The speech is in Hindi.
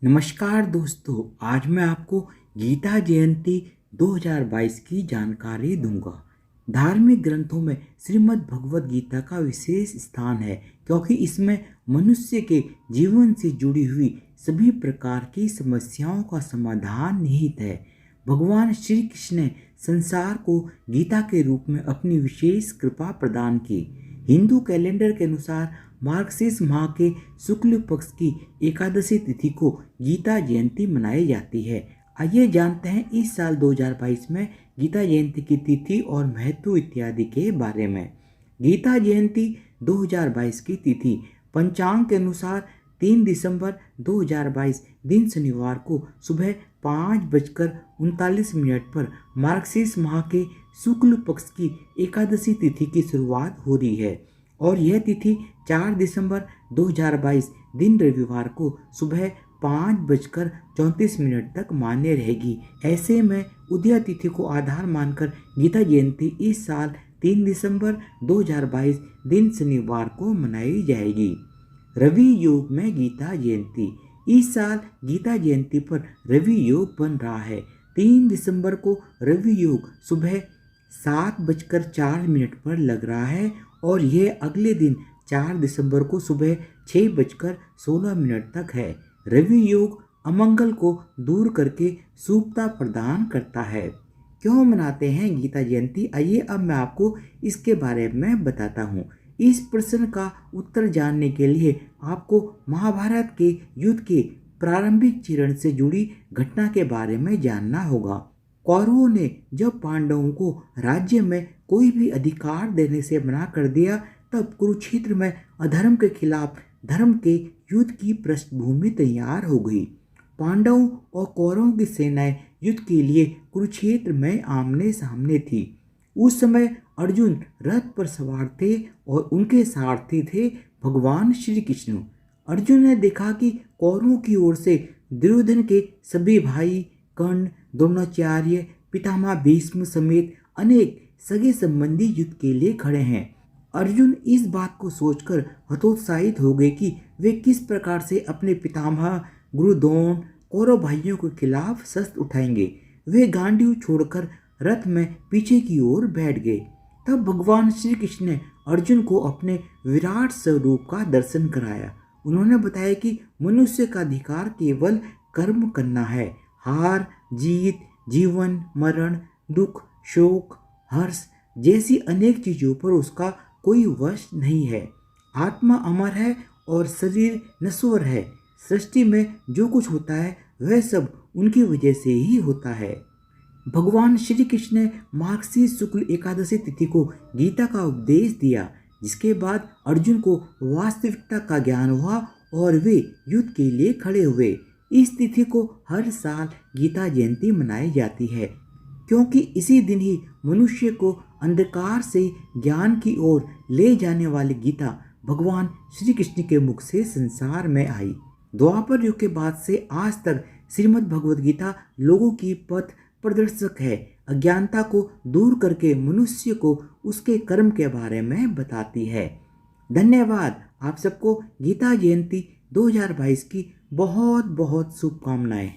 नमस्कार दोस्तों, आज मैं आपको गीता जयंती 2022 की जानकारी दूंगा। धार्मिक ग्रंथों में श्रीमद् भगवद गीता का विशेष स्थान है क्योंकि इसमें मनुष्य के जीवन से जुड़ी हुई सभी प्रकार की समस्याओं का समाधान निहित है। भगवान श्री कृष्ण ने संसार को गीता के रूप में अपनी विशेष कृपा प्रदान की। हिंदू कैलेंडर के अनुसार मार्गशीर्ष माह के शुक्ल पक्ष की एकादशी तिथि को गीता जयंती मनाई जाती है। आइए जानते हैं इस साल 2022 में गीता जयंती की तिथि और महत्व इत्यादि के बारे में। गीता जयंती 2022 की तिथि पंचांग के अनुसार 3 दिसंबर 2022 दिन शनिवार को सुबह 5:39 पर मार्गशीर्ष माह के शुक्ल पक्ष की एकादशी तिथि की शुरुआत हो रही है और यह तिथि 4 दिसंबर 2022 दिन रविवार को सुबह 5:34 तक मान्य रहेगी। ऐसे में उदया तिथि को आधार मानकर गीता जयंती इस साल 3 दिसंबर 2022 दिन शनिवार को मनाई जाएगी। रवि योग में गीता जयंती। इस साल गीता जयंती पर रवि योग बन रहा है। 3 दिसंबर को रवि योग सुबह 7:04 पर लग रहा है और यह अगले दिन 4 दिसंबर को सुबह 6:16 तक है। रवि योग अमंगल को दूर करके शुभता प्रदान करता है। क्यों मनाते हैं गीता जयंती? आइए अब मैं आपको इसके बारे में बताता हूँ। इस प्रश्न का उत्तर जानने के लिए आपको महाभारत के युद्ध के प्रारंभिक चरण से जुड़ी घटना के बारे में जानना होगा। कौरवों ने जब पांडवों को राज्य में कोई भी अधिकार देने से मना कर दिया, तब कुरुक्षेत्र में अधर्म के खिलाफ धर्म के युद्ध की पृष्ठभूमि तैयार हो गई। पांडवों और कौरवों की सेनाएं युद्ध के लिए कुरुक्षेत्र में आमने सामने थी। उस समय अर्जुन रथ पर सवार थे और उनके सारथी थे भगवान श्री कृष्ण। अर्जुन ने देखा कि कौरवों की ओर से दुर्योधन के सभी भाई, कर्ण, द्रोणाचार्य, पितामह भीष्म समेत अनेक सगे संबंधी युद्ध के लिए खड़े हैं। अर्जुन इस बात को सोचकर हतोत्साहित हो गए कि वे किस प्रकार से अपने पितामह गुरु द्रोण कौरव भाइयों के खिलाफ शस्त्र उठाएंगे। वे गांडीव छोड़कर रथ में पीछे की ओर बैठ गए। तब भगवान श्री कृष्ण ने अर्जुन को अपने विराट स्वरूप का दर्शन कराया। उन्होंने बताया कि मनुष्य का अधिकार केवल कर्म करना है। हार जीत, जीवन मरण, दुख शोक हर्ष जैसी अनेक चीजों पर उसका कोई वश नहीं है। आत्मा अमर है और शरीर नश्वर है। सृष्टि में जो कुछ होता है वह सब उनकी वजह से ही होता है। भगवान श्री कृष्ण ने मार्गशीर्ष शुक्ल एकादशी तिथि को गीता का उपदेश दिया, जिसके बाद अर्जुन को वास्तविकता का ज्ञान हुआ और वे युद्ध के लिए खड़े हुए। इस तिथि को हर साल गीता जयंती मनाई जाती है क्योंकि इसी दिन ही मनुष्य को अंधकार से ज्ञान की ओर ले जाने वाली गीता भगवान श्री कृष्ण के मुख से संसार में आई। द्वापर युग के बाद से आज तक श्रीमद् भगवद गीता लोगों की पथ प्रदर्शक है। अज्ञानता को दूर करके मनुष्य को उसके कर्म के बारे में बताती है। धन्यवाद। आप सबको गीता जयंती 2022 की बहुत बहुत शुभकामनाएं।